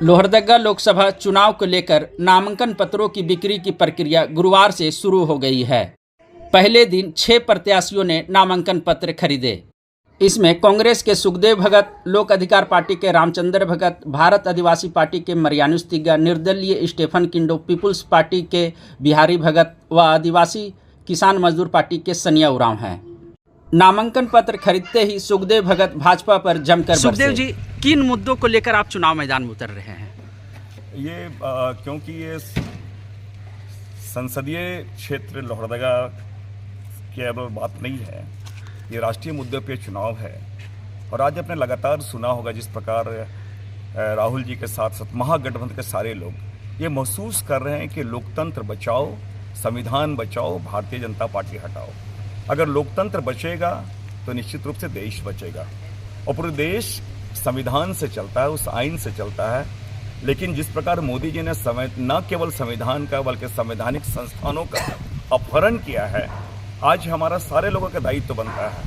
लोहरदगा लोकसभा चुनाव को लेकर नामांकन पत्रों की बिक्री की प्रक्रिया गुरुवार से शुरू हो गई है। पहले दिन 6 प्रत्याशियों ने नामांकन पत्र खरीदे। इसमें कांग्रेस के सुखदेव भगत, लोक अधिकार पार्टी के रामचंद्र भगत, भारत आदिवासी पार्टी के मरियानुस तिग्गा, निर्दलीय स्टेफन किंडो, पीपुल्स पार्टी के बिहारी भगत व आदिवासी किसान मजदूर पार्टी के सनिया उरांव हैं। नामांकन पत्र खरीदते ही सुखदेव भगत भाजपा पर जमकर सुखदेव जी, किन मुद्दों को लेकर आप चुनाव मैदान में उतर रहे हैं? ये क्योंकि ये संसदीय क्षेत्र लोहरदगा केवल बात नहीं है, ये राष्ट्रीय मुद्दे पे चुनाव है। और आज आपने लगातार सुना होगा जिस प्रकार राहुल जी के साथ साथ महागठबंधन के सारे लोग ये महसूस कर रहे हैं कि लोकतंत्र बचाओ, संविधान बचाओ, भारतीय जनता पार्टी हटाओ। अगर लोकतंत्र बचेगा तो निश्चित रूप से देश बचेगा। और पूरे देश संविधान से चलता है, उस आइन से चलता है। लेकिन जिस प्रकार मोदी जी ने न केवल संविधान का बल्कि संवैधानिक संस्थानों का अपहरण किया है, आज हमारा सारे लोगों का दायित्व बनता है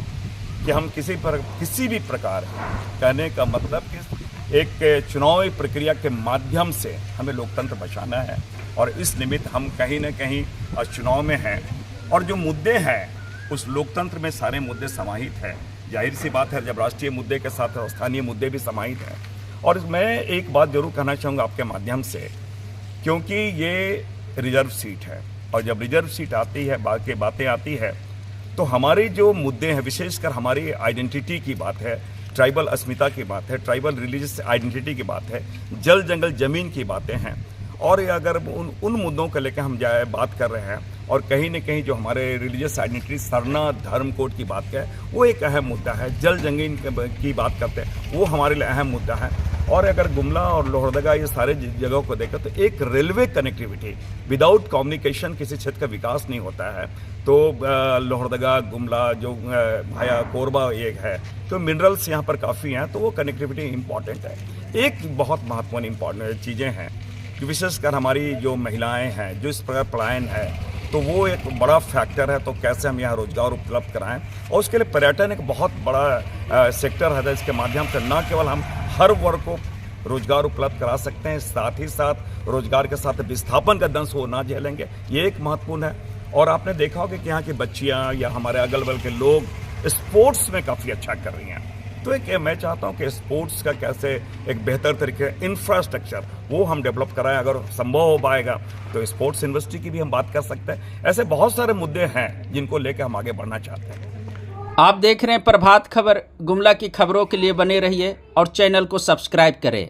कि हम किसी भी प्रकार कहने का मतलब कि एक चुनावी प्रक्रिया के माध्यम से हमें लोकतंत्र बचाना है। और इस निमित्त हम कहीं न कहीं चुनाव में हैं और जो मुद्दे हैं उस लोकतंत्र में सारे मुद्दे समाहित हैं। जाहिर सी बात है, जब राष्ट्रीय मुद्दे के साथ स्थानीय मुद्दे भी समाहित हैं। और मैं एक बात जरूर कहना चाहूँगा आपके माध्यम से, क्योंकि ये रिजर्व सीट है और जब रिजर्व सीट आती है, बातें आती है, तो हमारे जो मुद्दे हैं, विशेषकर हमारी आइडेंटिटी की बात है, ट्राइबल अस्मिता की बात है, ट्राइबल रिलीजियस आइडेंटिटी की बात है, जल जंगल जमीन की बातें हैं। और अगर उन मुद्दों को लेकर हम बात कर रहे हैं और कहीं न कहीं जो हमारे रिलीजियस आइडेंटिटी सरना धर्म कोड की बात है, वो एक अहम मुद्दा है। जल जंगल की बात करते हैं, वो हमारे लिए अहम मुद्दा है। और अगर गुमला और लोहरदगा ये सारे जगहों को देखें तो एक रेलवे कनेक्टिविटी, विदाउट कम्युनिकेशन किसी क्षेत्र का विकास नहीं होता है। तो लोहरदगा गुमला जो भाया कोरबा एक है, तो मिनरल्स यहाँ पर काफ़ी हैं, तो वो कनेक्टिविटी इम्पॉर्टेंट है। एक बहुत महत्वपूर्ण इम्पॉर्टेंट चीज़ें हैं कि विशेषकर हमारी जो महिलाएं हैं, जो इस प्रकार पलायन है, तो वो एक बड़ा फैक्टर है। तो कैसे हम यहाँ रोजगार उपलब्ध कराएं, और उसके लिए पर्यटन एक बहुत बड़ा सेक्टर है। इसके माध्यम से न केवल हम हर वर्ग को रोजगार उपलब्ध करा सकते हैं, साथ ही साथ रोजगार के साथ विस्थापन का दंश वो ना झेलेंगे, ये एक महत्वपूर्ण है। और आपने देखा होगा कि यहाँ की बच्चियाँ या हमारे अगल बगल के लोग स्पोर्ट्स में काफ़ी अच्छा कर रही हैं। तो एक मैं चाहता हूँ कि स्पोर्ट्स का कैसे एक बेहतर तरीके इंफ्रास्ट्रक्चर वो हम डेवलप कराएं। अगर संभव हो पाएगा तो स्पोर्ट्स यूनिवर्सिटी की भी हम बात कर सकते हैं। ऐसे बहुत सारे मुद्दे हैं जिनको लेकर हम आगे बढ़ना चाहते हैं। आप देख रहे हैं प्रभात खबर। गुमला की खबरों के लिए बने रहिए और चैनल को सब्सक्राइब करें।